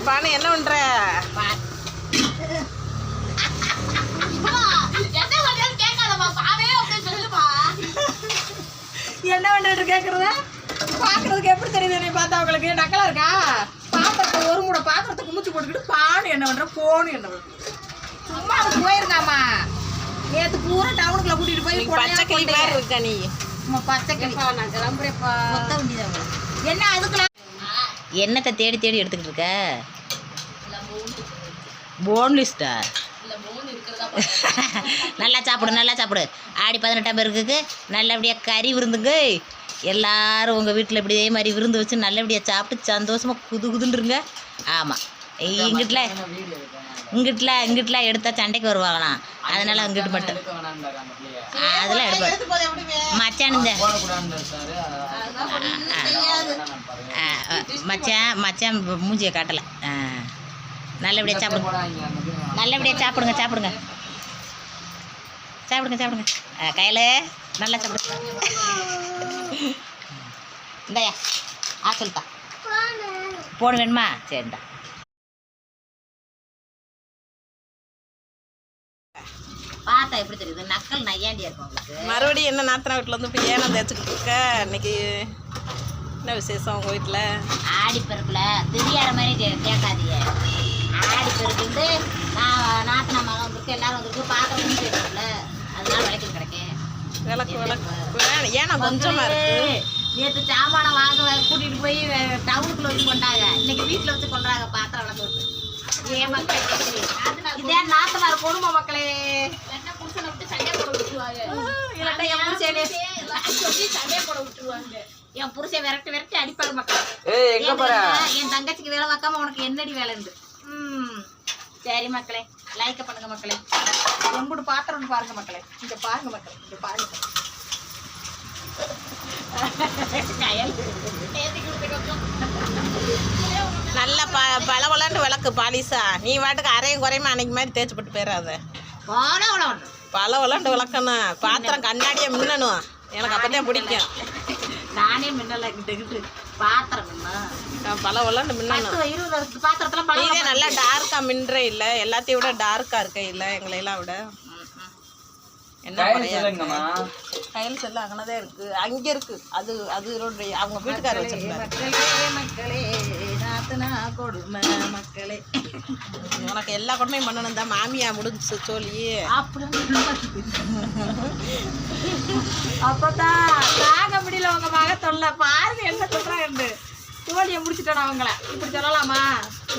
பானு என்ன பண்ற? என்ன பண்றது கேக்குறத பாக்குறதுக்கு எப்படி தெரியுது? என்னை பார்த்தா அவங்களுக்கு நக்கலா இருக்கா? பாத்திரத்தை ஒரு மூட பாத்திரத்துக்கு மூச்சு போட்டுக்கிட்டு பானு என்ன பண்ற, போனு என்ன பண்ற? சும்மா அது போயிருக்காமா. நேற்று பூரா டவுனுக்குள்ள கூட்டிட்டு போய் பச்சை கிளி மாதிரி இருக்கா நீ? பச்சை கிளி நான் கிளம்புறேப்பா. என்ன அதுக்குள்ள என்னத்தை தேடி தேடி எடுத்துக்கிட்டு இருக்க? போன்லிஸ்டா? நல்லா சாப்பிடு, நல்லா சாப்பிடு. ஆடி 18ஆம் பேருக்கு நல்லபடியாக கறி விருந்துங்க. எல்லாரும் உங்கள் வீட்டில் இப்படி இதே மாதிரி விருந்து வச்சு நல்லபடியாக சாப்பிட்டு சந்தோஷமாக குதுகுதுன்றுங்க. ஆமாம், இங்கிட்டலாம் எடுத்தால் சண்டைக்கு வருவாங்களாம். அதனால் அங்கிட்டு மட்டும் அதெல்லாம் எடுப்பார் மச்சானுங்க. மச்சான் மூஞ்சியை காட்டலை. நல்லபடியாக சாப்பிடுங்க, நல்லபடியாக சாப்பிடுங்க சாப்பிடுங்க சாப்பிடுங்க சாப்பிடுங்க. கையில் நல்லா சாப்பிடுங்க. இந்தாயா சொல்லிட்டா போன் வேணுமா? சரிண்டா. பார்த்தா எப்படி தெரியுது? நக்கல் நையாண்டியா இருக்கும் உங்களுக்கு. மறுபடியும் என்ன நாத்தனா வீட்டில் வந்து இப்படி ஏனம் தேய்ச்சிக்கிட்டு இருக்க? இன்னைக்கு என்ன விசேஷம் உங்கள் வீட்டில்? ஆடி பெருக்கில் தெரியாத மாதிரி கேட்காதீங்க. ஆடி பெருக்கு நாத்தனா மகன் வந்துருக்கு, எல்லாரும் வந்துருக்கு. பாத்திரம் முடிச்சு வைக்கல, அதனால விளக்கு கிடைக்கேன். விளக்கு ஏன்னா கொஞ்சமாக இருக்கு. நேற்று சாமானை வாங்க கூட்டிகிட்டு போய் டவுனுக்குள்ள வச்சு கொண்டாங்க. இன்னைக்கு வீட்டில் வச்சு கொண்டாங்க பாத்திரம் விளக்கு விட்டு. ஏன் மக்கள் இதே நாத்தனார் கொடுமை மக்களே. என்ன புருஷனை விட்டு சண்டை போட விட்டுருவாங்க. என் புருஷன் விரட்டி விரட்டி அடிப்பாங்க மக்கள். என் தங்கச்சிக்கு வேலை பார்க்காம உனக்கு என்னடி வேலை இருந்து? சரி மக்களே, லைக் பண்ணுங்க மக்களே. எம்புடு பாத்திரம் பாருங்க மக்களே. இங்க பாருங்க மக்களே, இங்க பாருங்க. நல்ல பளபளன்னு விளக்கு பாலிசா. நீ வாட்டுக்கு அரையும் குறையுமா அன்னைக்கு மாதிரி தேய்ச்சி போட்டு போயிடாத. பளபளன்னு விளக்கணும். பாத்திரம் கண்ணாடியே மின்னணும். எனக்கு அப்பதான் பிடிக்கும். நானே மின்னல கிட்ட பாத்திரம் பளபளன்னு மின்னணும். பாத்திரத்துல இதே நல்லா டார்க்கா மின்றே இல்லை, எல்லாத்தையும் விட டார்க்கா இருக்க இல்லை எங்களையெல்லாம் விட. என்ன கையில் செல்ல அங்கனதே இருக்கு, அங்க இருக்கு. அது அது அவங்க வீட்டுக்காரர் வச்சிருக்காரு. மக்களே உனக்கு எல்லா கொடுமையும் பண்ணணும் தான் மாமியா முடிஞ்சு சொல்லி. அப்பதான் தாங்க முடியல உங்க மக தொல்லை. பாருங்க என்ன சொல்றாங்க. தோழியை முடிச்சுட்டோம் அவங்கள. இப்படி சொல்லலாமா?